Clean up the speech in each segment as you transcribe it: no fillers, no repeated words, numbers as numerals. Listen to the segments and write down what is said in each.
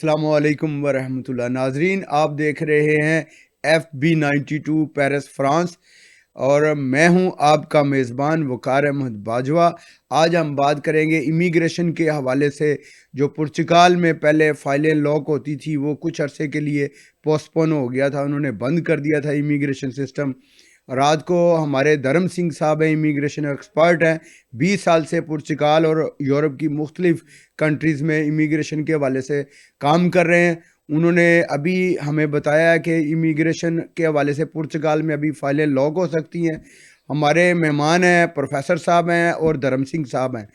अस्सलामुअलैकुम वरहमतुल्लाह। नाजरीन, आप देख रहे हैं FB92 पेरिस फ्रांस और मैं हूं आपका मेज़बान वकार अहमद बाजवा। आज हम बात करेंगे इमिग्रेशन के हवाले से। जो पुर्तगाल में पहले फ़ाइलें लॉक होती थी वो कुछ अरसे के लिए पोस्टपोन हो गया था, उन्होंने बंद कर दिया था इमिग्रेशन सिस्टम। रात को हमारे धर्म सिंह साहब हैं, इमिग्रेशन एक्सपर्ट हैं, 20 साल से पुर्तगाल और यूरोप की मुख्तलिफ कंट्रीज़ में इमिग्रेशन के हवाले से काम कर रहे हैं। उन्होंने अभी हमें बताया है कि इमिग्रेशन के हवाले से पुर्तगाल में अभी फ़ाइलें लॉक हो सकती हैं। हमारे मेहमान हैं प्रोफेसर साहब हैं और धर्म सिंह साहब हैं।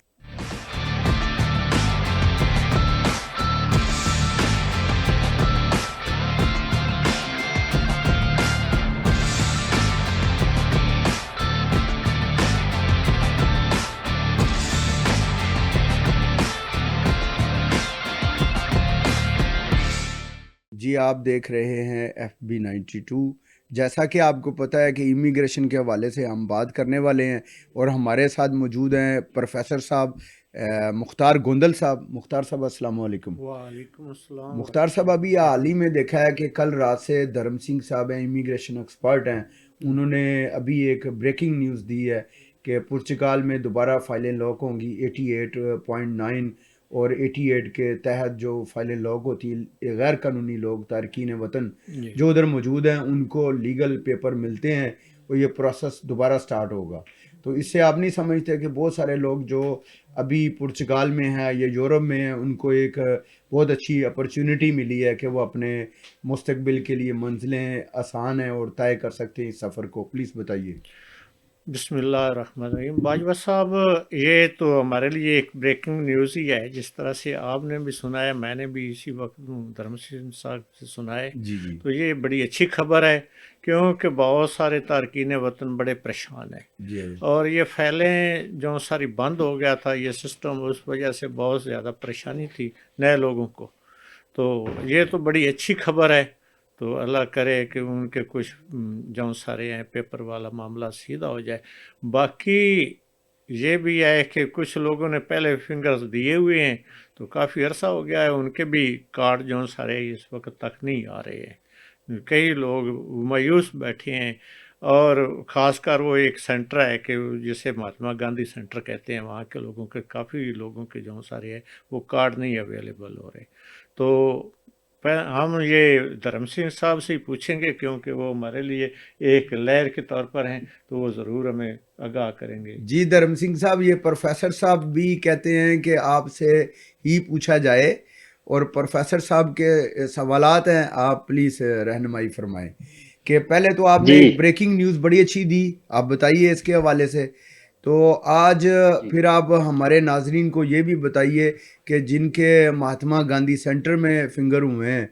जी, आप देख रहे हैं FB92। जैसा कि आपको पता है कि इमिग्रेशन के हवाले से हम बात करने वाले हैं और हमारे साथ मौजूद हैं प्रोफेसर साहब मुख्तार गोंदल साहब। मुख्तार साहब अस्सलाम वालेकुम। वालेकुम अस्सलाम मुख्तार साहब, अभी हाल ही में देखा है कि कल रात से धर्म सिंह साहब हैं, इमिग्रेशन एक्सपर्ट हैं, उन्होंने अभी एक ब्रेकिंग न्यूज़ दी है कि पुर्तगाल में दोबारा फ़ाइलें लॉक होंगी 88.9 और 88 के तहत जो फाइलें लॉक होती हैं, गैर कानूनी लोग तारकीन वतन जी। जो उधर मौजूद हैं उनको लीगल पेपर मिलते हैं और ये प्रोसेस दोबारा स्टार्ट होगा। तो इससे आप नहीं समझते कि बहुत सारे लोग जो अभी पुर्तगाल में हैं या यूरोप में हैं उनको एक बहुत अच्छी अपॉर्चुनिटी मिली है कि वो अपने मुस्तकबिल के लिए मंजिलें आसान हैं और तय कर सकते हैं इस सफ़र को। प्लीज़ बताइए। बिस्मिल्लाहिर्रहमानिर्रहीम। बाजवा साहब, ये तो हमारे लिए एक ब्रेकिंग न्यूज़ ही है। जिस तरह से आपने भी सुना है, मैंने भी इसी वक्त धर्म सिंह साहब से सुना है। जी जी तो ये बड़ी अच्छी खबर है, क्योंकि बहुत सारे तारकीन वतन बड़े परेशान हैं। जी और ये फैलें जो सारी बंद हो गया था ये सिस्टम, उस वजह से बहुत ज़्यादा परेशानी थी नए लोगों को। तो ये तो बड़ी अच्छी खबर है। तो अल्लाह करे कि उनके कुछ जो सारे हैं पेपर वाला मामला सीधा हो जाए। बाकी ये भी है कि कुछ लोगों ने पहले फिंगर्स दिए हुए हैं, तो काफ़ी अरसा हो गया है, उनके भी कार्ड जो सारे इस वक्त तक नहीं आ रहे हैं। कई लोग मायूस बैठे हैं। और ख़ासकर वो एक सेंटर है कि जिसे महात्मा गांधी सेंटर कहते हैं, वहाँ के लोगों के काफ़ी लोगों के जो सारे हैं वो कार्ड नहीं अवेलेबल हो रहे। तो हम ये धर्म सिंह साहब से ही पूछेंगे, क्योंकि वो हमारे लिए एक लहर के तौर पर हैं, तो वो ज़रूर हमें आगाह करेंगे। जी धर्म सिंह साहब, ये प्रोफेसर साहब भी कहते हैं कि आपसे ही पूछा जाए और प्रोफेसर साहब के सवालात हैं, आप प्लीज़ रहनुमाई फरमाएं। कि पहले तो जी। आपने एक ब्रेकिंग न्यूज़ बड़ी अच्छी दी, आप बताइए इसके हवाले से। तो आज जी। फिर आप हमारे नाजरीन को ये भी बताइए कि जिनके महात्मा गांधी सेंटर में फिंगर हुए हैं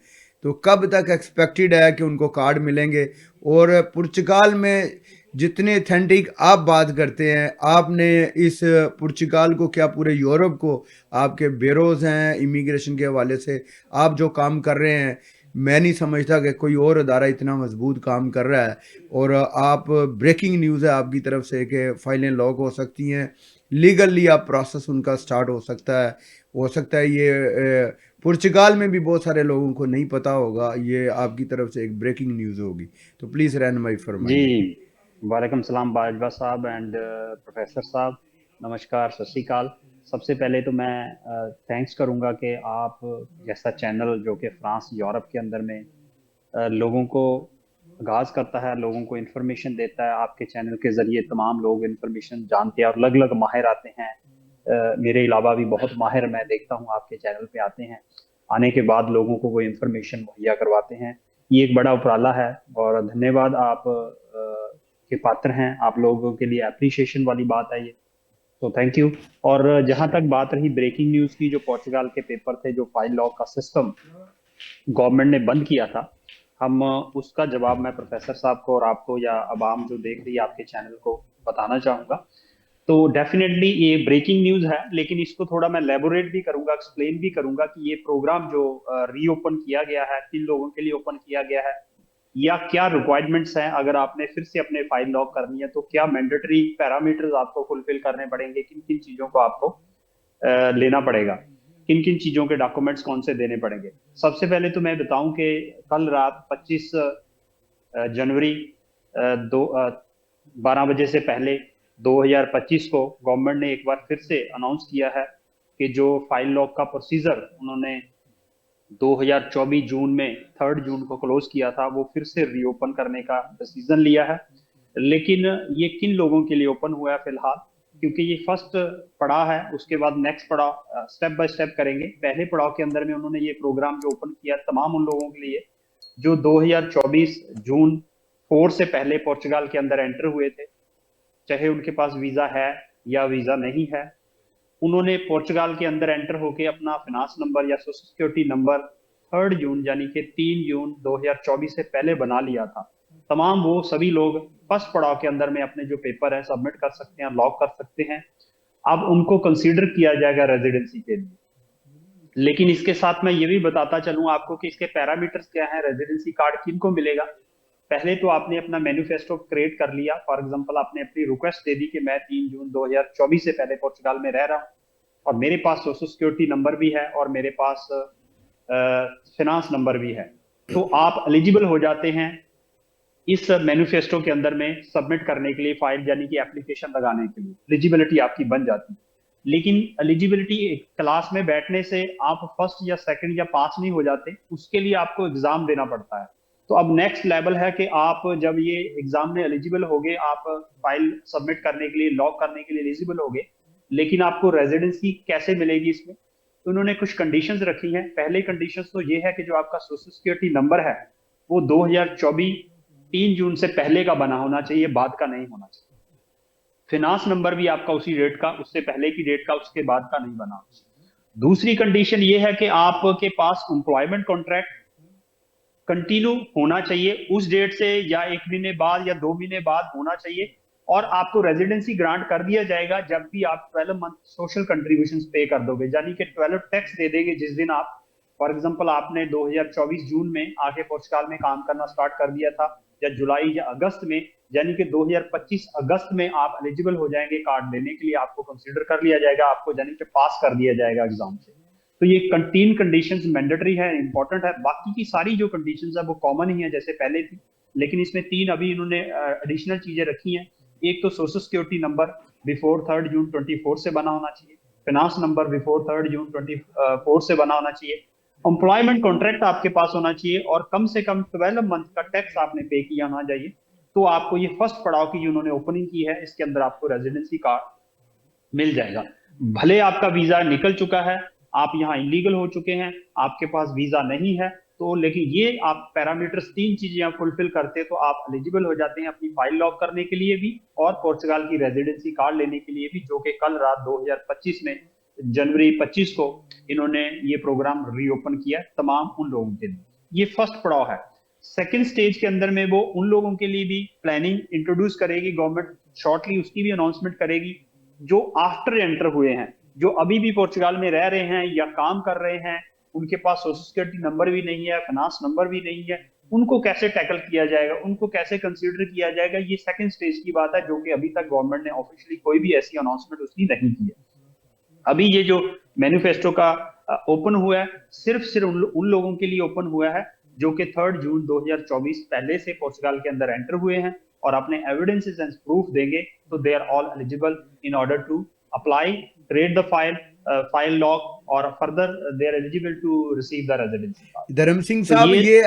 तो कब तक एक्सपेक्टेड है कि उनको कार्ड मिलेंगे। और पुर्तगाल में जितने अथेंटिक आप बात करते हैं, आपने इस पुर्तगाल को क्या पूरे यूरोप को आपके बेरोज़ हैं इमिग्रेशन के हवाले से आप जो काम कर रहे हैं, मैं नहीं समझता कि कोई और अदारा इतना मजबूत काम कर रहा है। और आप ब्रेकिंग न्यूज़ है आपकी तरफ से कि फ़ाइलें लॉक हो सकती हैं, लीगली आप प्रोसेस उनका स्टार्ट हो सकता है ये पुर्तगाल में भी बहुत सारे लोगों को नहीं पता होगा। ये आपकी तरफ से एक ब्रेकिंग न्यूज़ होगी, तो प्लीज़ रहनुमाई जी। फरमाइए। वालेकुम सलाम बाजवा साहब एंड प्रोफेसर साहब, नमस्कार, सत श्री अकाल। सबसे पहले तो मैं थैंक्स करूंगा कि आप जैसा चैनल जो कि फ्रांस यूरोप के अंदर में लोगों को आगाज़ करता है, लोगों को इन्फॉर्मेशन देता है। आपके चैनल के ज़रिए तमाम लोग इन्फॉर्मेशन जानते हैं और अलग अलग माहिर आते हैं। मेरे अलावा भी बहुत माहिर मैं देखता हूँ आपके चैनल पे आते हैं, आने के बाद लोगों को वो इन्फॉर्मेशन मुहैया करवाते हैं। ये एक बड़ा उपराला है और धन्यवाद आप के पात्र हैं। आप लोगों के लिए अप्रिशिएशन वाली बात है ये, तो थैंक यू। और जहां तक बात रही ब्रेकिंग न्यूज़ की, जो पोर्चुगाल के पेपर थे, जो फाइल लॉक का सिस्टम गवर्नमेंट ने बंद किया था, हम उसका जवाब मैं प्रोफेसर साहब को और आपको या अवाम जो देख रही है आपके चैनल को बताना चाहूंगा। तो डेफिनेटली ये ब्रेकिंग न्यूज है, लेकिन इसको थोड़ा मैं लेबोरेट भी करूंगा, एक्सप्लेन भी करूंगा कि ये प्रोग्राम जो रीओपन किया गया है, किन लोगों के लिए ओपन किया गया है, या क्या रिक्वायरमेंट्स हैं। अगर आपने फिर से अपने फाइल लॉक करनी है तो क्या मैंडेटरी पैरामीटर्स आपको फुलफिल करने पड़ेंगे, किन किन चीजों को आपको लेना पड़ेगा। किन किन चीजों के डॉक्यूमेंट्स कौन से देने पड़ेंगे। सबसे पहले तो मैं बताऊं कि कल रात 25 जनवरी 12 बजे से पहले 2025 को गवर्नमेंट ने एक बार फिर से अनाउंस किया है कि जो फाइल लॉक का प्रोसीजर उन्होंने 2024 जून में 3 जून को क्लोज किया था, वो फिर से रीओपन करने का डिसीजन लिया है। लेकिन ये किन लोगों के लिए ओपन हुआ है फिलहाल, क्योंकि ये फर्स्ट पड़ाव है, उसके बाद नेक्स्ट पड़ाव स्टेप बाय स्टेप करेंगे। पहले पड़ाव के अंदर में उन्होंने ये प्रोग्राम जो ओपन किया तमाम उन लोगों के लिए जो 2024 जून 4 से पहले पोर्चुगल के अंदर एंटर हुए थे, चाहे उनके पास वीजा है या वीजा नहीं है। उन्होंने पोर्चुगल के अंदर एंटर होके अपना फिनांस नंबर या सोशल सिक्योरिटी नंबर 3 जून यानी कि 3 जून 2024 से पहले बना लिया था। तमाम वो सभी लोग फर्स्ट पड़ाव के अंदर में अपने जो पेपर है सबमिट कर सकते हैं, लॉक कर सकते हैं। अब उनको कंसीडर किया जाएगा रेजिडेंसी के लिए। लेकिन इसके साथ मैं ये भी बताता चलूं आपको कि इसके पैरामीटर्स क्या हैं, रेजिडेंसी कार्ड किनको मिलेगा। पहले तो आपने अपना मैन्युफेस्टो क्रिएट कर लिया, फॉर एग्जांपल आपने अपनी रिक्वेस्ट दे दी कि मैं 3 जून 2024 से पहले पोर्चुगल में रह रहा हूं और मेरे पास सोशल सिक्योरिटी नंबर भी है और मेरे पास फिनांस नंबर भी है, तो आप एलिजिबल हो जाते हैं इस मैन्युफेस्टो के अंदर में सबमिट करने के लिए, फाइल यानी कि एप्लीकेशन लगाने के लिए एलिजिबिलिटी आपकी बन जाती है। लेकिन एलिजिबिलिटी क्लास में बैठने से आप फर्स्ट या सेकंड या पास नहीं हो जाते, उसके लिए आपको एग्जाम देना पड़ता है। तो अब नेक्स्ट लेवल है कि आप जब ये एग्जाम में एलिजिबल होगे, आप फाइल सबमिट करने के लिए, लॉक करने के लिए एलिजिबल होगे, लेकिन आपको रेजिडेंसी कैसे मिलेगी इसमें, तो उन्होंने कुछ कंडीशंस रखी हैं। पहले कंडीशंस तो ये है कि जो आपका सोशल सिक्योरिटी नंबर है वो 2024 3 जून से पहले का बना होना चाहिए, बाद का नहीं होना चाहिए। फिनांस नंबर भी आपका उसी डेट का, उससे पहले की डेट का, उसके बाद का नहीं बना। दूसरी कंडीशन ये है कि आपके पास एम्प्लॉयमेंट कॉन्ट्रैक्ट कंटिन्यू होना चाहिए उस डेट से, या 1 महीने बाद या 2 महीने बाद होना चाहिए, और आपको रेजिडेंसी ग्रांट कर दिया जाएगा जब भी आप 12 मंथ सोशल कंट्रीब्यूशंस पे कर दोगे, यानी कि 12 टैक्स दे देंगे जिस दिन आप, फॉर एग्जांपल आपने 2024 जून में आके पोर्चुगल में काम करना स्टार्ट कर दिया था, या जुलाई या अगस्त में, यानी कि 2025 अगस्त में आप एलिजिबल हो जाएंगे कार्ड लेने के लिए, आपको कंसीडर कर लिया जाएगा, आपको यानी कि पास कर दिया जाएगा एग्जाम से। तो ये 3 कंडीशंस मैंडेटरी है, इंपॉर्टेंट है। बाकी की सारी जो कंडीशंस है वो कॉमन ही है जैसे पहले थी, लेकिन इसमें 3 अभी इन्होंने एडिशनल चीजें रखी हैं। एक तो सोशल सिक्योरिटी नंबर बिफोर 3 जून 24 से बना होना चाहिए, फिनांस नंबर बिफोर 3 जून 24 से बना होना चाहिए, एम्प्लॉयमेंट कॉन्ट्रैक्ट आपके पास होना चाहिए, और कम से कम 12 मंथ का टैक्स आपने पे किया होना चाहिए। तो आपको ये फर्स्ट पड़ाव की जो उन्होंने ओपनिंग की है, इसके अंदर आपको रेजिडेंसी कार्ड मिल जाएगा। भले आपका वीजा निकल चुका है, आप यहाँ इलीगल हो चुके हैं, आपके पास वीजा नहीं है, तो लेकिन ये आप पैरामीटर्स 3 चीजें आप फुलफिल करते हैं तो आप एलिजिबल हो जाते हैं अपनी फाइल लॉक करने के लिए भी और पोर्चुगल की रेजिडेंसी कार्ड लेने के लिए भी, जो कि कल रात 2025 में जनवरी 25 को इन्होंने ये प्रोग्राम रीओपन किया तमाम उन लोगों के लिए। ये फर्स्ट पड़ाव है। सेकेंड स्टेज के अंदर में वो उन लोगों के लिए भी प्लानिंग इंट्रोड्यूस करेगी गवर्नमेंट, शॉर्टली उसकी भी अनाउंसमेंट करेगी, जो आफ्टर एंटर हुए हैं, जो अभी भी पोर्चुगल में रह रहे हैं या काम कर रहे हैं, उनके पास सोशल सिक्योरिटी नंबर भी नहीं है, फाइनेंस नंबर भी नहीं है, उनको कैसे टैकल किया जाएगा, उनको कैसे कंसीडर किया जाएगा, ये सेकंड स्टेज की बात है, जो कि अभी तक गवर्नमेंट ने ऑफिशियली कोई भी ऐसी अनाउंसमेंट उसकी नहीं की है। अभी ये जो मैनिफेस्टो का ओपन हुआ है, सिर्फ उन लोगों के लिए ओपन हुआ है जो कि 3 जून 2024 पहले से पोर्चुगल के अंदर एंटर हुए हैं और अपने एविडेंसेस एंड प्रूफ देंगे, तो they are all eligible in order to apply, create the file lock, और further they are eligible to receive the residency card. Dharam Singh साहब, ये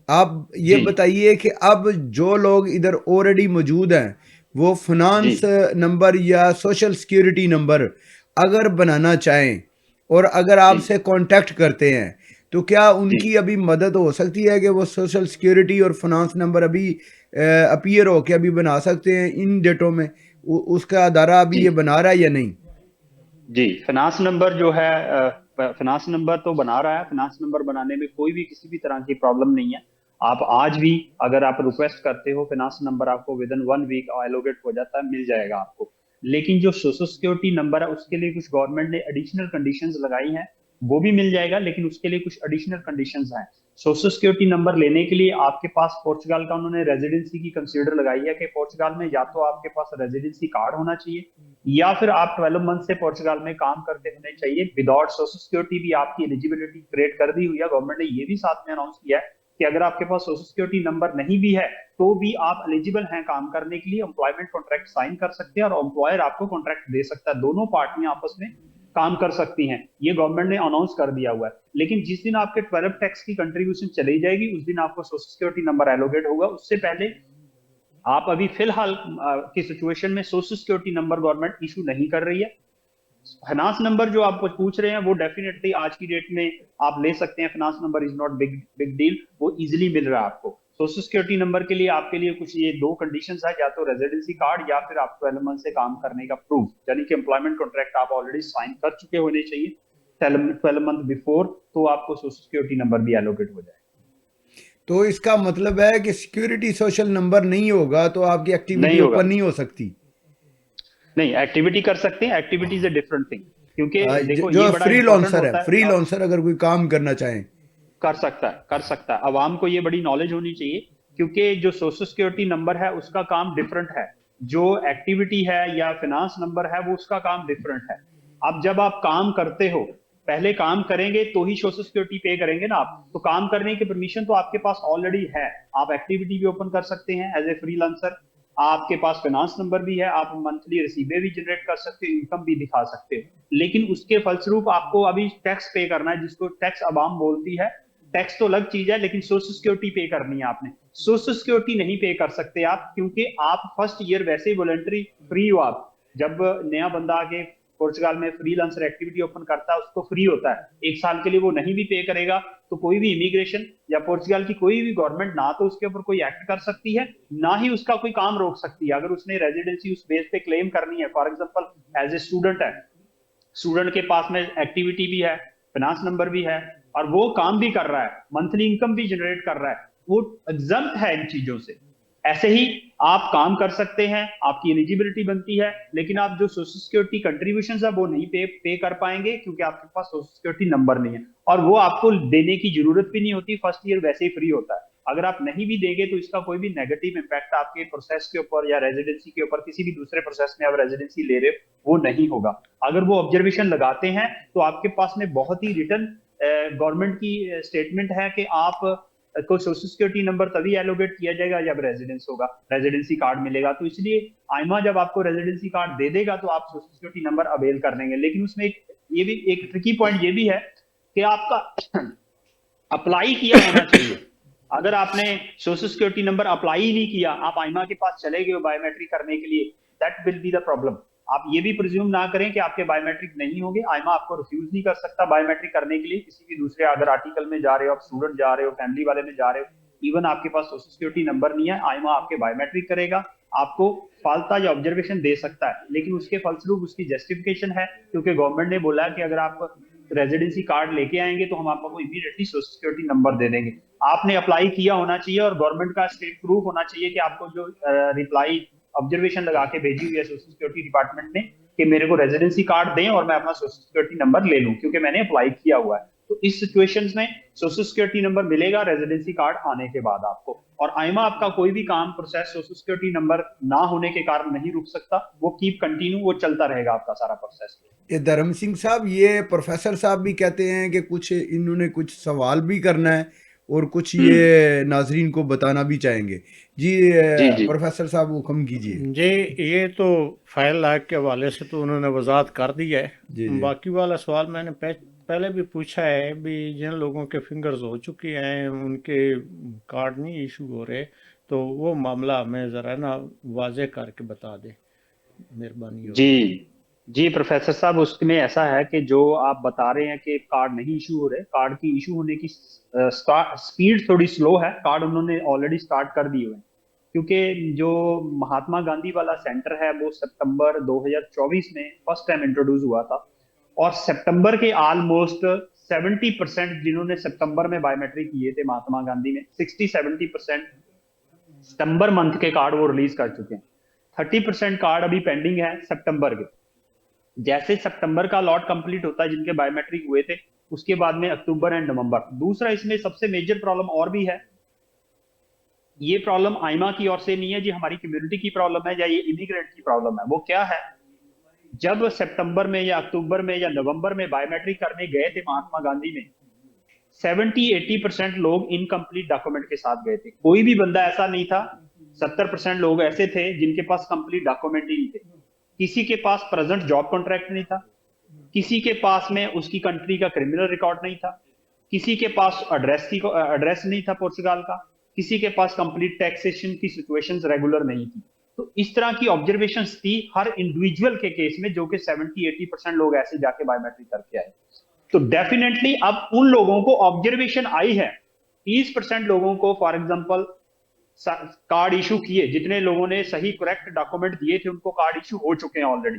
आप ये बताइए कि अब जो लोग इधर ऑलरेडी मौजूद हैं, वो फाइनेंस नंबर या सोशल सिक्योरिटी नंबर अगर बनाना चाहें और अगर आपसे कांटेक्ट करते हैं, तो क्या उनकी अभी मदद हो सकती है कि वो सोशल सिक्योरिटी और फाइनेंस नंबर अभी अपीयर हो के अभी बना सकते हैं इन डेटों में? उसका अदारा अभी ये बना रहा है या नहीं? जी, फाइनेंस नंबर जो है, फाइनेंस नंबर तो बना रहा है। फाइनेंस नंबर बनाने में कोई भी किसी भी तरह की प्रॉब्लम नहीं है। आप आज भी अगर आप रिक्वेस्ट करते हो, फाइनेंस नंबर आपको विद इन 1 वीक एलोकेट हो जाता है, मिल जाएगा आपको। लेकिन जो सोशल सिक्योरिटी नंबर है उसके लिए कुछ गवर्नमेंट ने एडिशनल कंडीशंस लगाई हैं, वो भी मिल जाएगा, लेकिन उसके लिए कुछ एडिशनल कंडीशंस हैं। सोशल सिक्योरिटी नंबर लेने के लिए आपके पास पोर्चुगल का उन्होंने रेजिडेंसी की कंसीडर लगाई है कि पोर्चुगल में या तो आपके पास रेजिडेंसी कार्ड होना चाहिए या फिर आप 12 मंथ से पोर्चुगल में काम करते होने चाहिए। विदाउट सोशल सिक्योरिटी भी आपकी एलिजिबिलिटी क्रिएट कर दी हुई है। गवर्नमेंट ने ये भी साथ में अनाउंस किया है कि अगर आपके पास सोशल सिक्योरिटी नंबर नहीं भी है तो भी आप एलिजिबल हैं काम करने के लिए, एम्प्लॉयमेंट कॉन्ट्रैक्ट साइन कर सकते हैं और एम्प्लॉयर आपको कॉन्ट्रैक्ट दे सकता है, दोनों पार्टियां आपस में काम कर सकती हैं। ये गवर्नमेंट ने अनाउंस कर दिया हुआ है। लेकिन जिस दिन आपके 12 टैक्स की कंट्रीब्यूशन चली जाएगी उस दिन आपको सोशल सिक्योरिटी नंबर एलोकेट होगा। उससे पहले आप अभी फिलहाल की सिचुएशन में social security number government issue नहीं कर रही है। फाइनेंस नंबर जो आप पूछ रहे हैं वो डेफिनेटली आज की डेट में आप ले सकते हैं। Finance number is not big deal, वो इजीली मिल रहा है आपको। सोशल सिक्योरिटी नंबर के लिए आपके लिए कुछ ये दो कंडीशंस है, या तो रेजिडेंसी कार्ड या फिर आप 12 मंथ से काम करने का प्रूफ, यानी कि एम्प्लॉयमेंट कॉन्ट्रैक्ट आप ऑलरेडी साइन कर चुके होने चाहिए 12 मंथ बिफोर, तो आपको सोशल सिक्योरिटी नंबर भी एलोकेट हो जाए। तो इसका मतलब है कि सिक्योरिटी सोशल नंबर नहीं होगा तो आपकी एक्टिविटी ओपन नहीं हो सकती। नहीं, एक्टिविटी कर सकते हैं, activity is a different thing, क्योंकि देखो जो ये बड़ा फ्रीलांसर है, फ्रीलांसर अगर कोई काम करना चाहे कर सकता है। अवाम को ये बड़ी नॉलेज होनी चाहिए, क्योंकि जो सोशल सिक्योरिटी नंबर है उसका काम डिफरेंट है, जो एक्टिविटी है या फाइनेंस नंबर है वो उसका काम डिफरेंट है। अब जब आप काम करते हो, पहले काम करेंगे तो ही सोशल सिक्योरिटी पे करेंगे ना आप, तो काम करने की परमिशन तो आपके पास ऑलरेडी है, आप एक्टिविटी भी ओपन कर सकते हैं एज ए फ्रीलांसर, आपके पास फाइनेंस नंबर भी है, आप मंथली रिसीवे भी जनरेट कर सकते हो, इनकम भी दिखा सकते हो। लेकिन उसके फलस्वरूप आपको अभी टैक्स पे करना है, जिसको टैक्स अवाम बोलती है। टैक्स तो अलग चीज है, लेकिन सोशल सिक्योरिटी पे करनी है आपने। सोशल सिक्योरिटी नहीं पे कर सकते आप, क्योंकि आप फर्स्ट ईयर वैसे ही वॉलंटरी फ्री हो। आप जब नया बंदा आके पोर्चुगल में फ्रीलांसर एक्टिविटी ओपन करता है उसको फ्री होता है, एक साल के लिए वो नहीं भी पे करेगा तो कोई भी इमिग्रेशन या पोर्चुगल की कोई भी गवर्नमेंट ना तो उसके ऊपर कोई एक्ट कर सकती है, ना ही उसका कोई काम रोक सकती है। अगर उसने रेजिडेंसी उस बेस पे क्लेम करनी है, for example as a student है, स्टूडेंट के पास में एक्टिविटी भी है, फाइनेंस नंबर भी है और वो काम भी कर रहा है, मंथली इनकम भी जनरेट कर रहा है, वो एग्जम्प्ट है इन चीजों से। ऐसे ही आप काम कर सकते हैं, आपकी एलिजिबिलिटी बनती है, लेकिन आप जो सोशल सिक्योरिटी कंट्रीब्यूशन है वो नहीं पे कर पाएंगे, क्योंकि आपके पास सोशल सिक्योरिटी नंबर नहीं है, और वो आपको देने की जरूरत भी नहीं होती, फर्स्ट ईयर वैसे ही फ्री होता है। अगर आप नहीं भी देंगे तो इसका कोई भी नेगेटिव इंपैक्ट आपके प्रोसेस के ऊपर या रेजिडेंसी के ऊपर, किसी भी दूसरे प्रोसेस में आप रेजिडेंसी ले रहे हो वो नहीं होगा। अगर वो ऑब्जर्वेशन लगाते हैं तो आपके पास में बहुत ही रिटर्न गवर्नमेंट की स्टेटमेंट है कि आप को सोशल सिक्योरिटी नंबर तभी एलोकेट किया जाएगा जब रेजिडेंस होगा, रेजिडेंसी कार्ड मिलेगा। तो इसलिए आईमा जब आपको रेजिडेंसी कार्ड दे देगा तो आप सोशल सिक्योरिटी नंबर अवेल कर लेंगे। लेकिन उसमें ये भी एक ट्रिकी पॉइंट ये भी है कि आपका अप्लाई किया होना चाहिए। अगर आपने सोशल सिक्योरिटी नंबर अप्लाई ही नहीं किया, आप आईमा के पास चले गए बायोमेट्रिक करने के लिए, that will be the problem. आप ये भी प्रिज्यूम ना करें कि आपके बायोमेट्रिक नहीं होंगे, आईमा आपको रिफ्यूज नहीं कर सकता बायोमेट्रिक करने के लिए किसी भी दूसरे, अगर आर्टिकल में जा रहे हो, आप स्टूडेंट जा रहे हो, फैमिली वाले में जा रहे हो, इवन आपके पास सोशल सिक्योरिटी नंबर नहीं है, आईमा आपके बायोमेट्रिक करेगा, आपको फालता या ऑब्जर्वेशन दे सकता है, लेकिन उसके फलस्वरूप उसकी जस्टिफिकेशन है, क्योंकि गवर्नमेंट ने बोला है कि अगर आप रेजिडेंसी कार्ड लेके आएंगे तो हम आपको इमीडिएटली सोशल सिक्योरिटी नंबर दे देंगे। आपने अप्लाई किया होना चाहिए और गवर्नमेंट का स्टेट प्रूफ होना चाहिए कि आपको जो रिप्लाई ऑब्जर्वेशन लगा के भेजी हुई है सोशल सिक्योरिटी डिपार्टमेंट ने कि मेरे को रेजिडेंसी कार्ड दें और मैं अपना सोशल सिक्योरिटी नंबर ले लूं, क्योंकि मैंने अप्लाई किया हुआ है। तो इस सिचुएशंस में सोशल सिक्योरिटी नंबर मिलेगा रेजिडेंसी कार्ड आने के बाद आपको, और आईमा आपका कोई भी काम प्रोसेस सोशल सिक्योरिटी नंबर ना होने के कारण नहीं रुक सकता, वो कीप कंटिन्यू, वो चलता रहेगा आपका सारा प्रोसेस। ये धर्म सिंह साहब, ये प्रोफेसर साहब भी कहते हैं कि कुछ इन्होंने कुछ सवाल भी करना है और कुछ ये नाजरीन को बताना भी चाहेंगे। जी प्रोफेसर साहब हुक्म कीजिए। जी, ये तो फाइल लाइक के हवाले से तो उन्होंने वजाहत कर दी है। बाकी वाला सवाल मैंने पहले भी पूछा है, भी जिन लोगों के फिंगर्स हो चुके हैं उनके कार्ड नहीं इशू हो रहे, तो वो मामला हमें ज़रा ना वाजे करके बता दें, मेहरबानी हो। जी प्रोफेसर साहब, उसमें ऐसा है कि जो आप बता रहे हैं कि कार्ड नहीं इशू हो रहे, कार्ड की इशू होने की स्पीड थोड़ी स्लो है, कार्ड उन्होंने ऑलरेडी स्टार्ट कर दिए हुए हैं, क्योंकि जो महात्मा गांधी वाला सेंटर है वो सितंबर 2024 में फर्स्ट टाइम इंट्रोड्यूस हुआ था, और सितंबर के ऑलमोस्ट 70% जिन्होंने सितंबर में बायोमेट्रिक किए थे महात्मा गांधी में, 60-70% सितंबर मंथ के कार्ड वो रिलीज कर चुके हैं। 30% कार्ड अभी पेंडिंग है सितंबर के। जैसे सितंबर का लॉट कंप्लीट होता है जिनके बायोमेट्रिक हुए थे, उसके बाद में अक्टूबर एंड नवंबर। दूसरा इसमें सबसे मेजर प्रॉब्लम और भी है, ये प्रॉब्लम आईमा की ओर से नहीं है जी, हमारी कम्युनिटी की प्रॉब्लम है या ये इमिग्रेंट की प्रॉब्लम है। वो क्या है जब सितंबर में या अक्टूबर में या नवंबर में बायोमेट्रिक करने गए थे महात्मा गांधी में, 70-80% लोग इनकम्प्लीट डॉक्यूमेंट के साथ गए थे। कोई भी बंदा ऐसा नहीं था, 70% लोग ऐसे थे जिनके पास कंप्लीट डॉक्यूमेंट ही नहीं थे। किसी के पास प्रेजेंट जॉब कॉन्ट्रैक्ट नहीं था, किसी के पास में उसकी कंट्री का क्रिमिनल रिकॉर्ड नहीं था, किसी के पास एड्रेस नहीं था पुर्तगाल का, किसी के पास कंप्लीट टैक्सेशन की सिचुएशंस रेगुलर नहीं थी। तो इस तरह की ऑब्जर्वेशंस थी हर इंडिविजुअल के केस में, जो कि 70-80% लोग ऐसे जाके बायोमेट्रिक करके आए। तो डेफिनेटली अब उन लोगों को ऑब्जर्वेशन आई है, 30% लोगों को फॉर एग्जांपल कार्ड इशू किए, जितने लोगों ने सही करेक्ट डॉक्यूमेंट दिए थे उनको कार्ड इशू हो चुके हैं ऑलरेडी।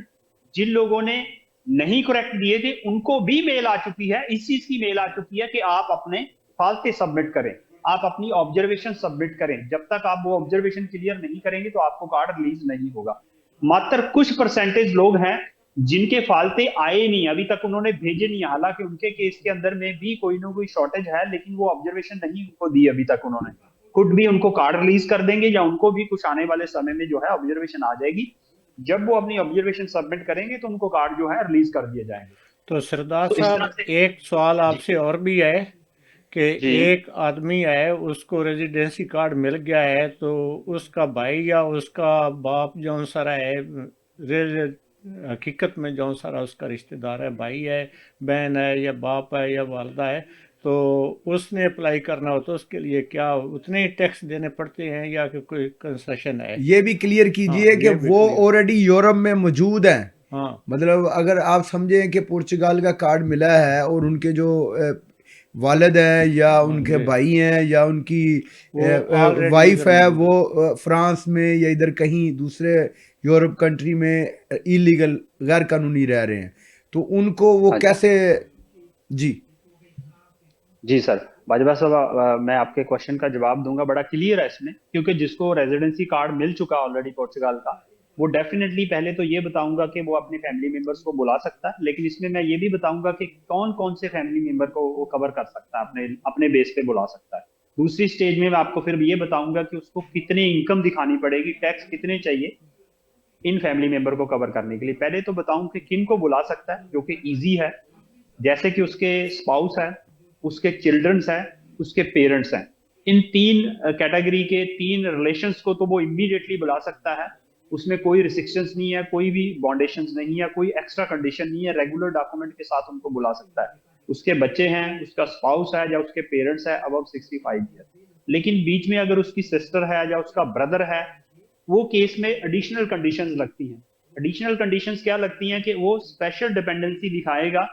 जिन लोगों ने नहीं करेक्ट दिए थे उनको भी मेल आ चुकी है, इस चीज की मेल आ चुकी है कि आप अपने फालते सबमिट करें, आप अपनी ऑब्जर्वेशन सबमिट करें। जब तक आप वो ऑब्जर्वेशन क्लियर नहीं करेंगे तो आपको कार्ड रिलीज नहीं होगा। मात्र कुछ परसेंटेज लोग हैं जिनके फालते आए नहीं, अभी तक उन्होंने भेजे नहीं, हालांकि उनके केस के अंदर में भी कोई ना कोई शॉर्टेज है, लेकिन वो ऑब्जर्वेशन नहीं उनको दी अभी तक उन्होंने। खुद भी उनको कार्ड रिलीज कर देंगे या उनको भी कुछ आने वाले समय में जो है ऑब्जर्वेशन आ जाएगी। जब वो अपनी ऑब्जर्वेशन सबमिट करेंगे तो उनको कार्ड जो है रिलीज कर दिए जाएंगे। तो सरदार तो इस तरह साहब, से एक सवाल आपसे और भी है कि जी एक आदमी है, उसको रेजिडेंसी कार्ड मिल गया है, तो उसका भाई या उसका बाप जौन सारा है, हकीकत में जौन सारा उसका रिश्तेदार है, भाई है, बहन है, या बाप है, या वालदा है, तो उसने अप्लाई करना हो तो उसके लिए क्या उतने ही टैक्स देने पड़ते हैं या कि कोई कंसेशन है? ये भी क्लियर कीजिए हाँ, कि ये भी वो क्लियर। ऑलरेडी यूरोप में मौजूद हैं। हाँ, मतलब अगर आप समझें कि पुर्तगाल का कार्ड मिला है और उनके जो वालिद हैं या हाँ, उनके ये भाई हैं या उनकी वो ऑलरेडी वाइफ उधर है, मौजूद वो है। फ्रांस में या इधर कहीं दूसरे यूरोप कंट्री में इलीगल गैर कानूनी रह रहे हैं, तो उनको वो हाँ जी कैसे? जी जी सर, बाजवा साहब, मैं आपके क्वेश्चन का जवाब दूंगा, बड़ा क्लियर है इसमें, क्योंकि जिसको रेजिडेंसी कार्ड मिल चुका ऑलरेडी पुर्तगाल का, वो डेफिनेटली पहले तो ये बताऊंगा कि वो अपने फैमिली मेंबर्स को बुला सकता है, लेकिन इसमें मैं ये भी बताऊंगा कि कौन कौन से फैमिली मेंबर को वो कवर कर सकता है, अपने अपने बेस पे बुला सकता है। दूसरी स्टेज में मैं आपको फिर ये बताऊंगा कि उसको कितनी इनकम दिखानी पड़ेगी, टैक्स कितने चाहिए इन फैमिली मेंबर को कवर करने के लिए। पहले तो बताऊं कि किन को बुला सकता है, जो कि इजी है, जैसे कि उसके स्पाउस है, उसके चिल्ड्रंस है, उसके पेरेंट्स हैं। इन तीन कैटेगरी के तीन रिलेशंस को तो वो इमीडिएटली बुला सकता है। उसमें कोई रिस्ट्रिक्शंस नहीं है, कोई भी बाउंडेशंस नहीं है, कोई एक्स्ट्रा कंडीशन नहीं है, रेगुलर डॉक्यूमेंट के साथ उनको बुला सकता है। उसके बच्चे हैं, उसका स्पाउस है या उसके पेरेंट्स है अबव 65 ईयर। लेकिन बीच में अगर उसकी सिस्टर है या उसका ब्रदर है, वो केस में एडिशनल कंडीशंस लगती हैं। एडिशनल कंडीशंस क्या लगती हैं कि वो स्पेशल डिपेंडेंसी दिखाएगा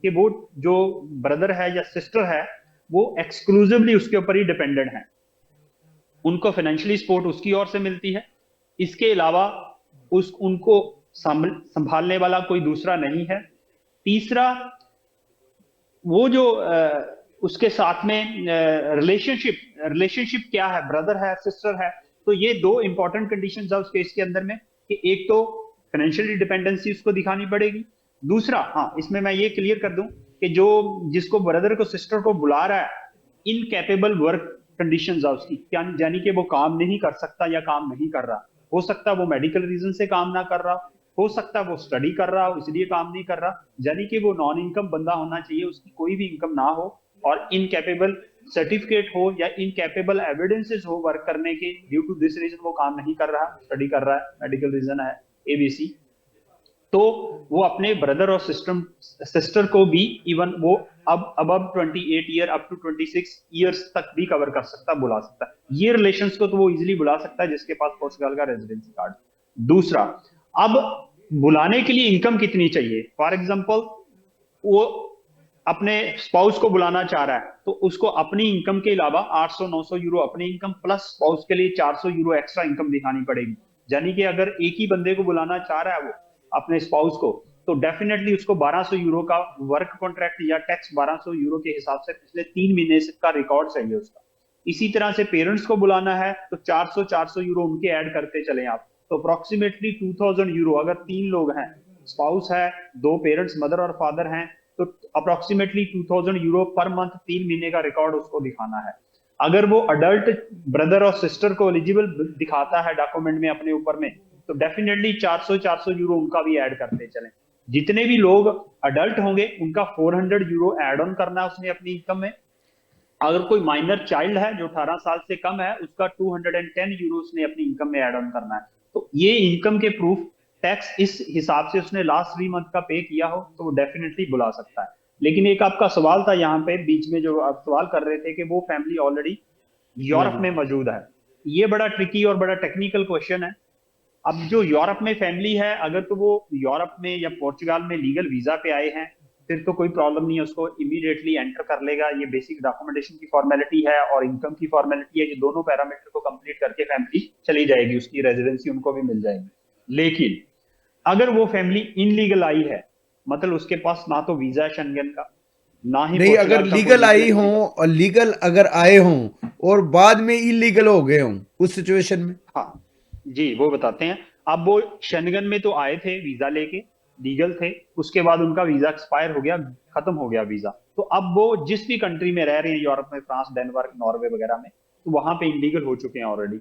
कि वो जो ब्रदर है या सिस्टर है वो एक्सक्लूसिवली उसके ऊपर ही डिपेंडेंट है, उनको फाइनेंशियली सपोर्ट उसकी ओर से मिलती है। इसके अलावा उस उनको संभालने वाला कोई दूसरा नहीं है। तीसरा, वो जो उसके साथ में रिलेशनशिप रिलेशनशिप क्या है, ब्रदर है, सिस्टर है, तो ये दो इंपॉर्टेंट कंडीशंस है उस केस के अंदर में, कि एक तो फाइनेंशियल डिपेंडेंसी उसको दिखानी पड़ेगी। दूसरा, हाँ, इसमें मैं ये क्लियर कर दूं कि जो जिसको ब्रदर को सिस्टर को बुला रहा है, इनकैपेबल वर्क कंडीशंस है उसकी, यानी कि वो काम नहीं कर सकता या काम नहीं कर रहा। हो सकता है वो मेडिकल रीजन से काम ना कर रहा, हो सकता है वो स्टडी कर रहा हो इसलिए काम नहीं कर रहा, यानी कि वो नॉन इनकम बंदा होना चाहिए, उसकी कोई भी इनकम ना हो, और इनकैपेबल सर्टिफिकेट हो या इनकैपेबल एविडेंसेस हो वर्क करने के, ड्यू टू दिस रीजन वो काम नहीं कर रहा, स्टडी कर रहा है, मेडिकल रीजन है, एबीसी, तो वो अपने ब्रदर और सिस्टर को भी इवन वो अब above 28 year up to 26 years तक भी कवर कर सकता, बुला सकता है। ये रिलेशंस को तो वो इजीली बुला सकता है जिसके पास पुर्तगाल का रेजिडेंसी कार्ड। दूसरा, अब बुलाने के लिए इनकम कितनी चाहिए? फॉर एग्जांपल, वो अपने स्पाउस को बुलाना चाह रहा है तो उसको अपनी इनकम के अलावा 800-900 यूरो अपनी इनकम प्लस स्पाउस के लिए 400 यूरो एक्स्ट्रा इनकम दिखानी पड़ेगी। यानी कि अगर एक ही बंदे को बुलाना चाह रहा है वो अपने स्पाउस को, तो डेफिनेटली उसको 1200 यूरो का वर्क कॉन्ट्रैक्ट या टैक्स 1200 यूरो के हिसाब से पिछले 3 महीने का रिकॉर्ड चाहिए उसका। इसी तरह से पेरेंट्स को बुलाना है तो 400 यूरो उनके ऐड करते चले आप, तो अप्रोक्सीमेटली 2000 यूरो। अगर 3 लोग हैं, स्पाउस है, 2 पेरेंट्स मदर और फादर हैं, तो अप्रोक्सीमेटली 2000 यूरो पर मंथ 3 महीने का रिकॉर्ड उसको दिखाना है। अगर वो अडल्ट ब्रदर और सिस्टर को एलिजिबल दिखाता है डॉक्यूमेंट में अपने ऊपर में, तो डेफिनेटली 400 यूरो उनका भी ऐड करते चलें। जितने भी लोग अडल्ट होंगे उनका 400 यूरो ऐड ऑन करना है उसने अपनी इनकम में। अगर कोई माइनर चाइल्ड है जो 18 साल से कम है, उसका 210 यूरो उसने अपनी इनकम में ऐड ऑन करना है। तो ये इनकम के प्रूफ टैक्स इस हिसाब से उसने लास्ट 3 मंथ का पे किया हो तो वो डेफिनेटली बुला सकता है। लेकिन एक आपका सवाल था यहाँ पे बीच में, जो आप सवाल कर रहे थे कि वो फैमिली ऑलरेडी यूरोप में मौजूद है। ये बड़ा ट्रिकी और बड़ा टेक्निकल क्वेश्चन है। अब जो यूरोप में फैमिली है, अगर तो वो यूरोप में या पोर्चुगाल में लीगल वीजा पे आए हैं, फिर तो कोई प्रॉब्लम नहीं है, उसको इमीडिएटली एंटर कर लेगा। ये बेसिक डॉक्यूमेंटेशन की फॉर्मेलिटी है और इनकम की फॉर्मेलिटी है, ये दोनों पैरामीटर को कंप्लीट करके फैमिली चली जाएगी, उसकी रेजिडेंसी उनको भी मिल जाएगी। लेकिन अगर वो फैमिली इनलीगल आई है, मतलब उसके पास ना तो वीजा है शेंगेन का, ना ही नहीं, अगर पोर्चुगाल का लीगल कोई आई वीजा। हों और लीगल अगर आए हों और बाद में इलीगल हो गए हों, उस सिचुएशन में? हाँ जी, वो बताते हैं। अब वो शेंगेन में तो आए थे वीजा लेके, लीगल थे, उसके बाद उनका वीजा एक्सपायर हो गया, खत्म हो गया वीजा। तो अब वो जिस भी कंट्री में रह रहे हैं यूरोप में, फ्रांस, डेनमार्क, नॉर्वे वगैरह में, तो वहां पे इलीगल हो चुके हैं ऑलरेडी।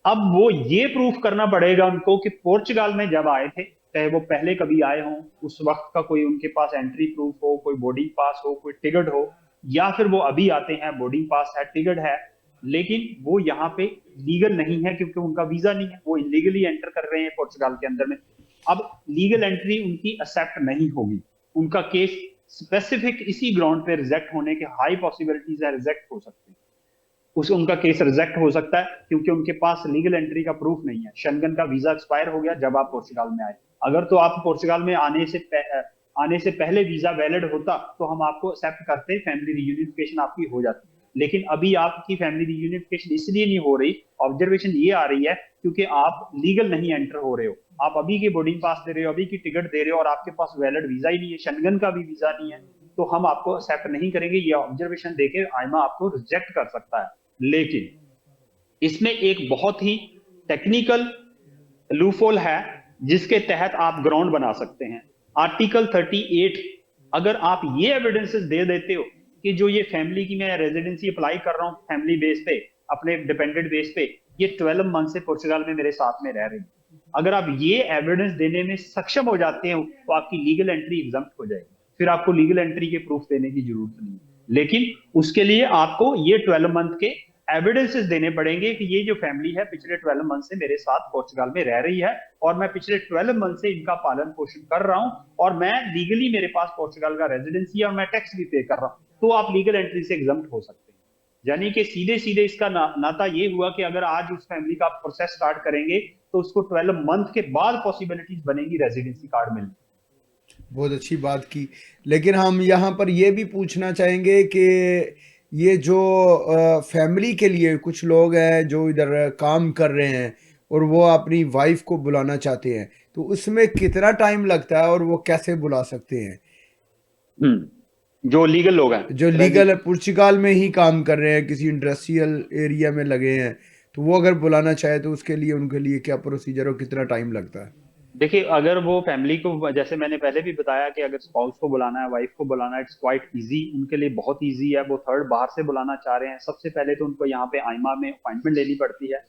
अब वो ये प्रूफ करना पड़ेगा उनको कि पोर्चुगाल में जब आए थे, चाहे वो पहले कभी आए हों, उस वक्त का कोई उनके पास एंट्री प्रूफ हो, कोई बोर्डिंग पास हो, कोई टिकट हो, या फिर वो अभी आते हैं, बोर्डिंग पास है, टिकट है, लेकिन वो यहाँ पे लीगल नहीं है क्योंकि उनका वीजा नहीं है, वो इलीगली एंटर कर रहे हैं पोर्चुगाल के अंदर में। अब लीगल एंट्री उनकी एक्सेप्ट नहीं होगी, उनका केस स्पेसिफिक इसी ग्राउंड पे रिजेक्ट होने के हाई पॉसिबिलिटीज है, रिजेक्ट हो सकते हैं। उनका केस रिजेक्ट हो सकता है क्योंकि उनके पास लीगल एंट्री का प्रूफ नहीं है। शेंगेन का वीजा एक्सपायर हो गया जब आप पोर्चुगाल में आए। अगर तो आप पोर्चुगाल में आने से पहले वीजा वैलिड होता तो हम आपको एक्सेप्ट करते, फैमिली रियूनिफिकेशन आपकी हो जाती। लेकिन अभी आपकी फैमिली रियूनिफिकेशन इसलिए नहीं हो रही, ऑब्जर्वेशन ये आ रही है क्योंकि आप लीगल नहीं एंटर हो रहे हो। आप अभी के बोर्डिंग पास दे रहे हो, अभी की टिकट दे रहे हो और आपके पास वैलिड वीजा ही नहीं है, शेंगेन का भी वीजा नहीं है, तो हम आपको एक्सेप्ट नहीं करेंगे। ये ऑब्जर्वेशन देके आईमा आपको रिजेक्ट कर सकता है। लेकिन इसमें एक बहुत ही टेक्निकल लूफोल है जिसके तहत आप ग्राउंड बना सकते हैं। आर्टिकल 38, अगर आप ये एविडेंसेस दे देते हो कि जो ये फैमिली की मैं रेजिडेंसी अप्लाई कर रहा हूँ फैमिली बेस पे, अपने डिपेंडेंट बेस पे, ये 12 मंथ से पोर्चुगाल में मेरे साथ में रह रही है, अगर आप ये एविडेंस देने में सक्षम हो जाते हो तो आपकी लीगल एंट्री एग्जम्प्ट हो जाएगी, फिर आपको लीगल एंट्री के प्रूफ देने की जरूरत नहीं। लेकिन उसके लिए आपको ये 12 मंथ के एविडेंसेस देने पड़ेंगे कि ये जो फैमिली है पिछले 12 मंथ से मेरे साथ पोर्चुगाल में रह रही है और मैं पिछले 12 मंथ से इनका पालन पोषण कर रहा हूं और मैं लीगली, मेरे पास पोर्चुगाल का रेजिडेंसी है और मैं टैक्स भी पे कर रहा हूं, तो आप लीगल एंट्री से एग्जम्प्ट हो सकते हैं। यानी कि सीधे सीधे इसका नाता ये हुआ कि अगर आज उस फैमिली का प्रोसेस स्टार्ट करेंगे तो उसको 12 मंथ के बाद पॉसिबिलिटीज बनेगी रेजिडेंसी कार्ड मिलने। बहुत अच्छी बात की। लेकिन हम यहाँ पर ये भी पूछना चाहेंगे कि ये जो फैमिली के लिए कुछ लोग हैं जो इधर काम कर रहे हैं और वो अपनी वाइफ को बुलाना चाहते हैं, तो उसमें कितना टाइम लगता है और वो कैसे बुला सकते हैं? जो लीगल लोग हैं, जो लीगल पुर्तगाल में ही काम कर रहे हैं, किसी इंडस्ट्रियल एरिया में लगे हैं, तो वो अगर बुलाना चाहे तो उसके लिए उनके लिए क्या प्रोसीजर और कितना टाइम लगता है? देखिए, अगर वो फैमिली को, जैसे मैंने पहले भी बताया कि अगर स्पाउस को बुलाना है, वाइफ को बुलाना है, इट्स क्वाइट इजी, उनके लिए बहुत इजी है। वो थर्ड बाहर से बुलाना चाह रहे हैं, सबसे पहले तो उनको यहाँ पे आईमा में अपॉइंटमेंट लेनी पड़ती है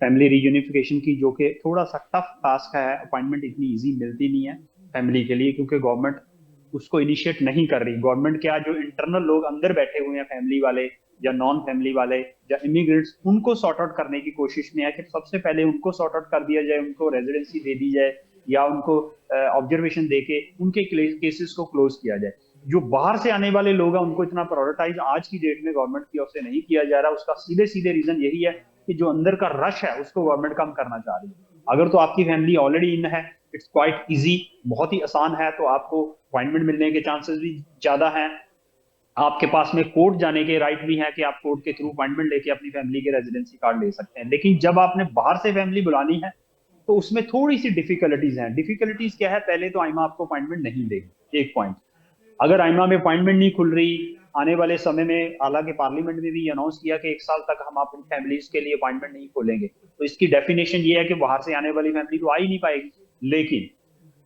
फैमिली रीयूनिफिकेशन की, जो कि थोड़ा सा टफ टास्क है। अपॉइंटमेंट इतनी इजी मिलती नहीं है फैमिली के लिए क्योंकि गवर्नमेंट उसको इनिशिएट नहीं कर रही। गवर्नमेंट क्या, जो इंटरनल लोग अंदर बैठे हुए हैं फैमिली वाले या नॉन फैमिली वाले या इमिग्रेंट्स, उनको सॉर्ट आउट करने की कोशिश में है कि सबसे पहले उनको सॉर्ट आउट कर दिया जाए, उनको रेजिडेंसी दे दी जाए या उनको ऑब्जर्वेशन देके उनके केसेस को क्लोज किया जाए। जो बाहर से आने वाले लोग हैं उनको इतना प्रायोरिटाइज आज की डेट में गवर्नमेंट की ओर से नहीं किया जा रहा। उसका सीधे सीधे रीजन यही है कि जो अंदर का रश है उसको गवर्नमेंट कम करना चाह रही है। अगर तो आपकी फैमिली ऑलरेडी इन है, इट्स क्वाइट इजी, बहुत ही आसान है, तो आपको अपॉइंटमेंट मिलने के चांसेस भी ज्यादा हैं। आपके पास में कोर्ट जाने के राइट भी है कि आप कोर्ट के थ्रू अपॉइंटमेंट लेके अपनी फैमिली के रेजिडेंसी कार्ड ले सकते हैं। लेकिन जब आपने बाहर से फैमिली बुलानी है तो उसमें थोड़ी सी डिफिकल्टीज हैं। डिफिकल्टीज क्या है, पहले तो आईमा आपको अपॉइंटमेंट नहीं देगी, एक पॉइंट। अगर आईमा में अपॉइंटमेंट नहीं खुल रही आने वाले समय में, हालांकि पार्लियामेंट में भी अनाउंस किया कि 1 साल तक हम अपनी फैमिलीज के लिए अपॉइंटमेंट नहीं खोलेंगे, तो इसकी डेफिनेशन ये है कि बाहर से आने वाली फैमिली तो आ ही नहीं पाएगी। लेकिन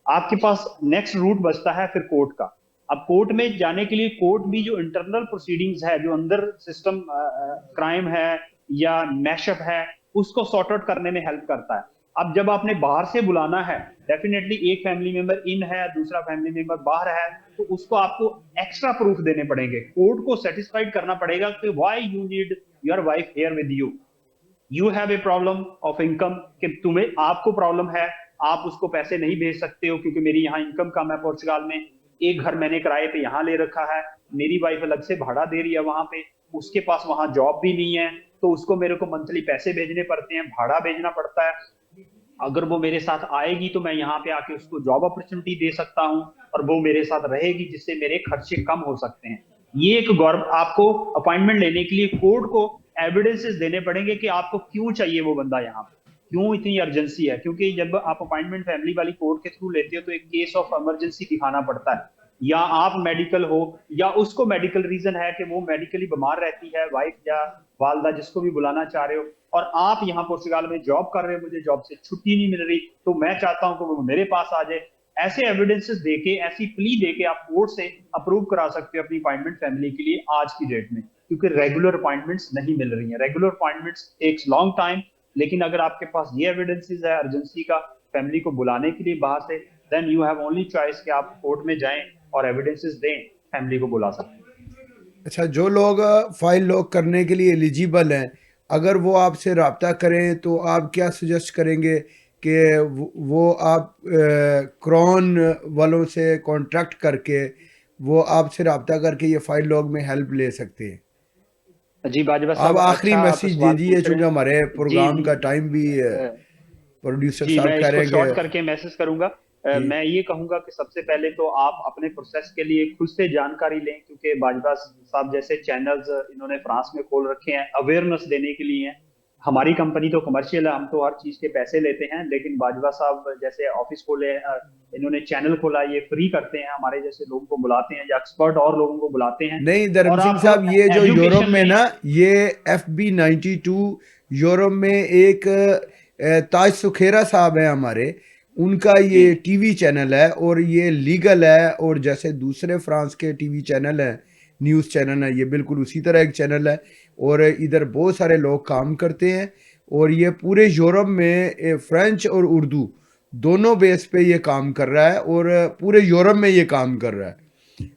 आपके पास नेक्स्ट रूट बचता है फिर कोर्ट का। अब कोर्ट में जाने के लिए कोर्ट भी जो इंटरनल प्रोसीडिंग्स है, जो अंदर सिस्टम क्राइम है या मैशअप है, उसको सॉर्ट आउट करने में हेल्प करता है। अब जब आपने बाहर से बुलाना है, डेफिनेटली एक फैमिली मेंबर इन है, दूसरा फैमिली मेंबर बाहर है, तो उसको आपको एक्स्ट्रा प्रूफ देने पड़ेंगे, कोर्ट को सेटिस्फाइड करना पड़ेगा कि why you need your wife here with you have a problem of income, कि तुम्हें आपको प्रॉब्लम है, आप उसको पैसे नहीं भेज सकते हो क्योंकि मेरी यहाँ इनकम कम है पोर्चुगाल में, एक घर मैंने किराए पे यहाँ ले रखा है, मेरी वाइफ अलग से भाड़ा दे रही है वहां पे, उसके पास वहां जॉब भी नहीं है, तो उसको मेरे को मंथली पैसे भेजने पड़ते हैं, भाड़ा भेजना पड़ता है। अगर वो मेरे साथ आएगी तो मैं यहाँ पे आके उसको जॉब अपॉर्चुनिटी दे सकता हूँ और वो मेरे साथ रहेगी, जिससे मेरे खर्चे कम हो सकते हैं। ये एक गवर्नमेंट आपको अपॉइंटमेंट लेने के लिए कोर्ट को एविडेंसेस देने पड़ेंगे कि आपको क्यों चाहिए वो बंदा यहाँ पे, क्यों इतनी अर्जेंसी है, क्योंकि जब आप अपॉइंटमेंट फैमिली वाली कोर्ट के थ्रू लेते हो तो एक केस ऑफ इमरजेंसी दिखाना पड़ता है, या आप मेडिकल हो या उसको मेडिकल रीजन है कि वो मेडिकली बीमार रहती है, वाइफ या वालदा जिसको भी बुलाना चाह रहे हो, और आप यहाँ पुर्तगाल में जॉब कर रहे हो, मुझे जॉब से छुट्टी नहीं मिल रही, तो मैं चाहता हूँ कि वो मेरे पास आ जाए। ऐसे एविडेंसेस देके, ऐसी प्ली देके आप कोर्ट से अप्रूव करा सकते हो अपनी अपॉइंटमेंट फैमिली के लिए आज की डेट में, क्योंकि रेगुलर अपॉइंटमेंट्स नहीं मिल रही हैं। Regular appointments takes long time, लेकिन अगर आपके पास ये एविडेंसेस है अर्जेंसी का फैमिली को बुलाने के लिए बाहर से, then you have only choice कि आप कोर्ट में जाएं और एविडेंसेस दें, फैमिली को बुला सकते हैं। अच्छा, जो लोग फाइल लॉक करने के लिए एलिजिबल हैं, अगर वो आपसे रब्ता करें तो आप क्या सजेस्ट करेंगे कि वो आप क्रॉन वालों से कॉन्ट्रैक्ट करके वो आपसे रब्ता करके ये फाइल लॉग में हेल्प ले सकते हैं? जी बाजवा आप साहब, आखिरी अच्छा आप मैसेज सवाल दीजिए, पूछ रहे चूंकि हैं। हमारे जी प्रोग्राम जी का टाइम भी प्रोड्यूसर जी साहब मैं कह इसको रहे हैं शॉर्ट कि करके मैसेज करूंगा। जी मैं ये कहूंगा कि सबसे पहले तो आप अपने प्रोसेस के लिए खुद से जानकारी लें, क्योंकि बाजवा साहब जैसे चैनल्स इन्होंने फ्रांस में खोल रखे हैं अवेयरनेस देने के लिए हैं। हमारी कंपनी तो कमर्शियल है, हम तो हर चीज के पैसे लेते हैं, लेकिन बाजवा साहब जैसे ऑफिस खोले, इन्होंने चैनल खोला, ये फ्री करते हैं, हमारे जैसे लोगों को बुलाते हैं या एक्सपर्ट और लोगों को बुलाते हैं। नहीं, धर्म और सिंह आप साहब, ये जो यूरोप एजुकेशन में लें। ना, ये FB92 यूरोप में एक ताज सुखेरा साहब है हमारे, उनका जी ये टीवी चैनल है और ये लीगल है, और जैसे दूसरे फ्रांस के टीवी चैनल हैं, न्यूज़ चैनल है, ये बिल्कुल उसी तरह एक चैनल है, और इधर बहुत सारे लोग काम करते हैं, और ये पूरे यूरोप में फ्रेंच और उर्दू दोनों बेस पे ये काम कर रहा है, और पूरे यूरोप में ये काम कर रहा है।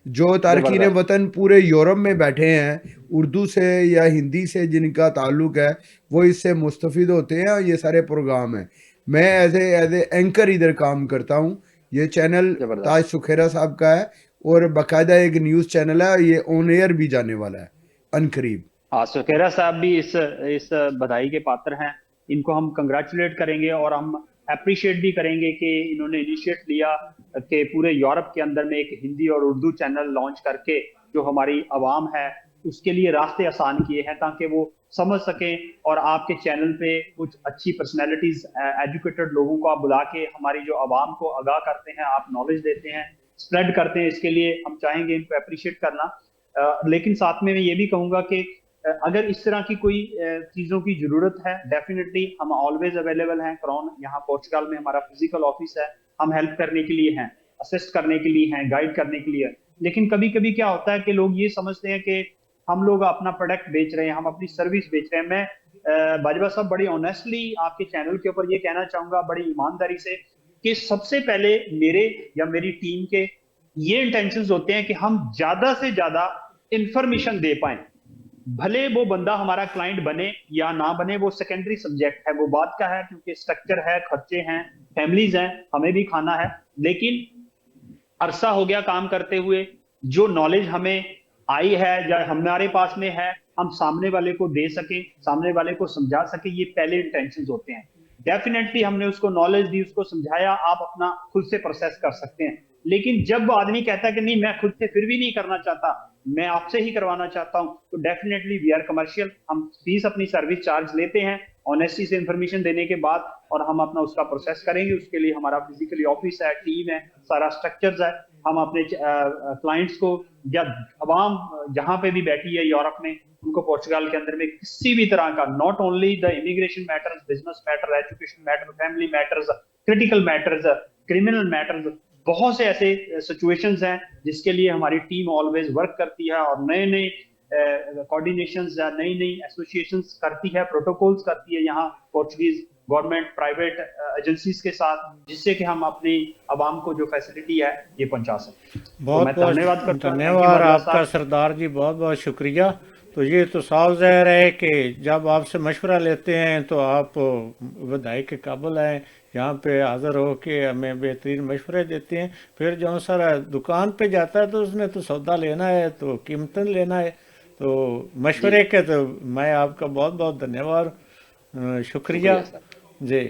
जो तारकीन जबरदस्त। वतन पूरे यूरोप में बैठे हैं, उर्दू से या हिंदी से जिनका ताल्लुक है, वो इससे मुस्तफ़िद होते हैं, और ये सारे प्रोग्राम हैं। मैं एज ए एंकर इधर काम करता हूँ। ये चैनल जबरदस्त। ताज सुखेरा साहब का है, और बाकायदा एक न्यूज़ चैनल है, और ये ऑन एयर भी जाने वाला है अनकरीब। हाँ, सुखेरा साहब भी इस बधाई के पात्र हैं। इनको हम कंग्रेचुलेट करेंगे और हम अप्रिशिएट भी करेंगे कि इन्होंने इनिशिएट लिया कि पूरे यूरोप के अंदर में एक हिंदी और उर्दू चैनल लॉन्च करके जो हमारी आवाम है उसके लिए रास्ते आसान किए हैं, ताकि वो समझ सकें। और आपके चैनल पे कुछ अच्छी पर्सनैलिटीज, एजुकेटेड लोगों को आप बुला के हमारी जो आवाम को आगाह करते हैं, आप नॉलेज देते हैं, स्प्रेड करते हैं, इसके लिए हम चाहेंगे इनको अप्रिशिएट करना। लेकिन साथ में मैं ये भी कहूंगा कि अगर इस तरह की कोई चीजों की जरूरत है, डेफिनेटली हम ऑलवेज अवेलेबल हैं। क्रॉन यहाँ पोर्चुगल में हमारा फिजिकल ऑफिस है, हम हेल्प करने के लिए हैं, असिस्ट करने के लिए हैं, गाइड करने के लिए हैं। लेकिन कभी कभी क्या होता है कि लोग ये समझते हैं कि हम लोग अपना प्रोडक्ट बेच रहे हैं, हम अपनी सर्विस बेच रहे हैं। मैं बाजवा साहब बड़ी ऑनेस्टली आपके चैनल के ऊपर ये कहना चाहूंगा, बड़ी ईमानदारी से, कि सबसे पहले मेरे या मेरी टीम के ये इंटेंशंस होते हैं कि हम ज्यादा से ज्यादा इंफॉर्मेशन दे पाए। भले वो बंदा हमारा क्लाइंट बने या ना बने, वो सेकेंडरी सब्जेक्ट है, वो बात का है, क्योंकि स्ट्रक्चर है, खर्चे हैं, फैमिलीज हैं, हमें भी खाना है। लेकिन अरसा हो गया काम करते हुए, जो नॉलेज हमें आई है या हमारे पास में है, हम सामने वाले को दे सके, सामने वाले को समझा सके, ये पहले इंटेंशंस होते हैं। डेफिनेटली हमने उसको नॉलेज दी, उसको समझाया, आप अपना खुद से प्रोसेस कर सकते हैं। लेकिन जब वो आदमी कहता है कि नहीं मैं खुद से फिर भी नहीं करना चाहता, मैं आपसे ही करवाना चाहता हूं, तो डेफिनेटली वी आर कमर्शियल, हम फीस अपनी सर्विस चार्ज लेते हैं ऑनेस्टी से इंफॉर्मेशन देने के बाद, और हम अपना उसका प्रोसेस करेंगे। उसके लिए हमारा फिजिकली ऑफिस है, टीम है, सारा स्ट्रक्चर है। हम अपने क्लाइंट्स को या अवाम जहां पे भी बैठी है यूरोप में, उनको पोर्चुगल के अंदर में किसी भी तरह का, not only the immigration matters, business matter, education matter, family matters, critical matters, criminal matters, बहुत से ऐसे सिचुएशंस हैं जिसके लिए हमारी टीम ऑलवेज वर्क करती है, और नए नए कोऑर्डिनेशंस या नई नई एसोसिएशंस करती है, प्रोटोकॉल्स करती है यहाँ पोर्चुगीज गवर्नमेंट प्राइवेट एजेंसीज के साथ, जिससे कि हम अपनी आवाम को जो फैसिलिटी है ये पहुंचा सकें। तो मैं धन्यवाद करता हूं। धन्यवाद आपका सरदार जी, बहुत बहुत शुक्रिया। तो ये तो साफ ज़ाहिर है कि जब आपसे मशवरा लेते हैं तो आप बधाई के काबिल हैं, यहाँ पे हाज़िर हो के हमें बेहतरीन मशवरे देते हैं। फिर जो सारा दुकान पे जाता है तो उसने तो सौदा लेना है, तो कीमतन लेना है, तो मशवरे के तो मैं आपका बहुत बहुत धन्यवाद, शुक्रिया जी।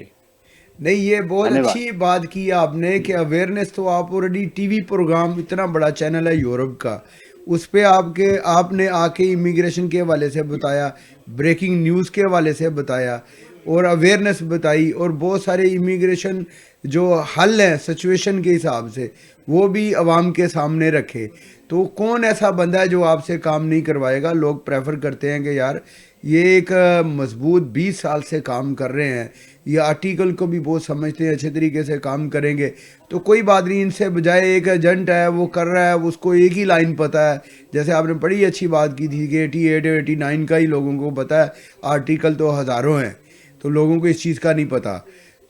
नहीं, ये बहुत धन्यवाद। अच्छी बात की आपने कि अवेयरनेस तो आप ऑलरेडी टीवी प्रोग्राम, इतना बड़ा चैनल है यूरोप का, उस पे आपने आके इमिग्रेशन के हवाले से बताया, ब्रेकिंग न्यूज़ के हवाले से बताया और अवेयरनेस बताई, और बहुत सारे इमिग्रेशन जो हल हैं सिचुएशन के हिसाब से वो भी आवाम के सामने रखे। तो कौन ऐसा बंदा है जो आपसे काम नहीं करवाएगा? लोग प्रेफर करते हैं कि यार ये एक मजबूत 20 साल से काम कर रहे हैं, ये आर्टिकल को भी बहुत समझते हैं, अच्छे तरीके से काम करेंगे, तो कोई बात नहीं, इनसे बजाय एक एजेंट है वो कर रहा है, उसको एक ही लाइन पता है। जैसे आपने बड़ी अच्छी बात की थी कि 88 89 का ही लोगों को पता है, आर्टिकल तो हज़ारों हैं, तो लोगों को इस चीज़ का नहीं पता।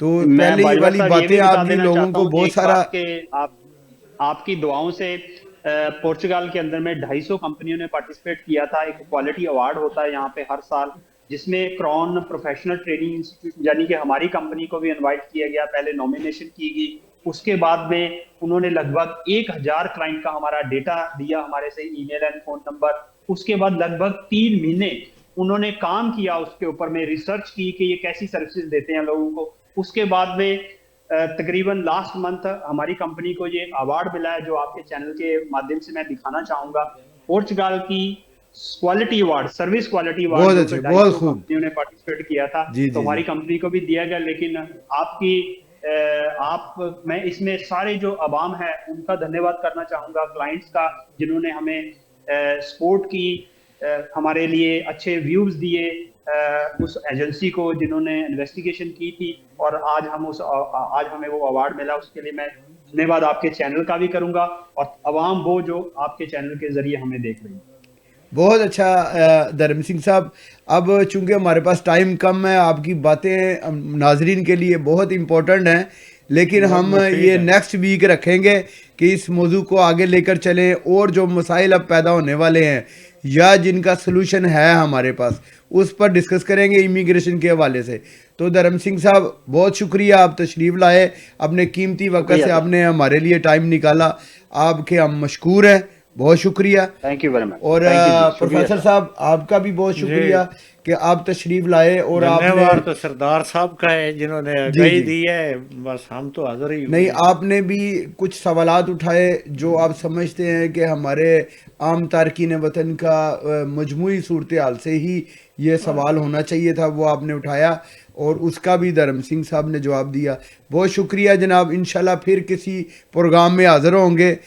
तो पहले ही वाली बातें आपने लोगों को बहुत सारा आपकी दुआओं से पोर्चुगल के अंदर में 250 कंपनियों ने पार्टिसिपेट किया था। एक क्वालिटी अवार्ड होता है यहाँ पे हर साल, जिसमें क्रॉन प्रोफेशनल ट्रेनिंग इंस्टीट्यूट यानी कि हमारी कंपनी को भी इनवाइट किया गया। पहले नॉमिनेशन की गई, उसके बाद में उन्होंने लगभग 1000 क्लाइंट का हमारा डेटा दिया हमारे से, ईमेल एंड फोन नंबर। उसके बाद लगभग 3 महीने उन्होंने काम किया उसके ऊपर में, रिसर्च की कि ये कैसी सर्विसेज देते हैं लोगों को। उसके बाद में तकरीबन लास्ट मंथ हमारी कंपनी को ये अवार्ड मिला है, जो आपके चैनल के माध्यम से मैं दिखाना चाहूंगा। पोर्चुगल की quality award, service quality award, बहुत अच्छे, बहुत खूब कंपनियों ने पार्टिसिपेट किया था, तो हमारी कंपनी को भी दिया गया। लेकिन मैं इसमें सारे जो अवाम है उनका धन्यवाद करना चाहूंगा, क्लाइंट्स का जिन्होंने हमें सपोर्ट की, हमारे लिए अच्छे व्यूज दिए, उस एजेंसी को जिन्होंने इन्वेस्टिगेशन की थी, और आज हमें वो अवार्ड मिला। उसके लिए मैं धन्यवाद आपके चैनल का भी करूंगा, और अवाम वो जो आपके चैनल के जरिए हमें देख रही है। बहुत अच्छा धर्म सिंह साहब। अब चूंकि हमारे पास टाइम कम है, आपकी बातें नाजरीन के लिए बहुत इम्पोर्टेंट हैं, लेकिन हम ये नेक्स्ट वीक रखेंगे कि इस मौजू को आगे लेकर चलें, और जो मसाइल अब पैदा होने वाले हैं या जिनका सलूशन है हमारे पास, उस पर डिस्कस करेंगे इमिग्रेशन के हवाले से। तो धर्म सिंह साहब, बहुत शुक्रिया, आप तशरीफ़ लाए, अपने कीमती वक्त से आपने हमारे लिए टाइम निकाला, आपके हम मशकूर हैं, बहुत शुक्रिया। Thank you very much. और प्रोफेसर साहब, आपका भी बहुत शुक्रिया कि आप तशरीफ लाए, और धन्यवाद तो सरदार साहब का है जिन्होंने आगाही दी है, बस हम तो हाजिर ही नहीं, आपने भी कुछ सवालात उठाए जो आप समझते हैं कि हमारे आम तारकीन वतन का मजमूई सूरत हाल से ही ये सवाल होना चाहिए था, वो आपने उठाया, और उसका भी धर्म सिंह साहब ने जवाब दिया। बहुत शुक्रिया जनाब, इंशाल्लाह फिर किसी प्रोग्राम में हाज़िर होंगे।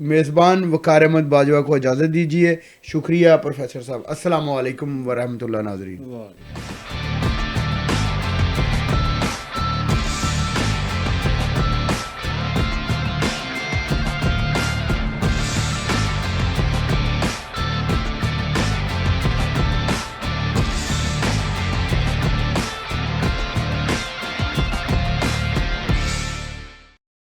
मेज़बान वक़ार अहमद बाजवा को इजाज़त दीजिए। शुक्रिया प्रोफेसर साहब। अस्सलामु अलैकुम वरहमतुल्लाह नाज़रीन।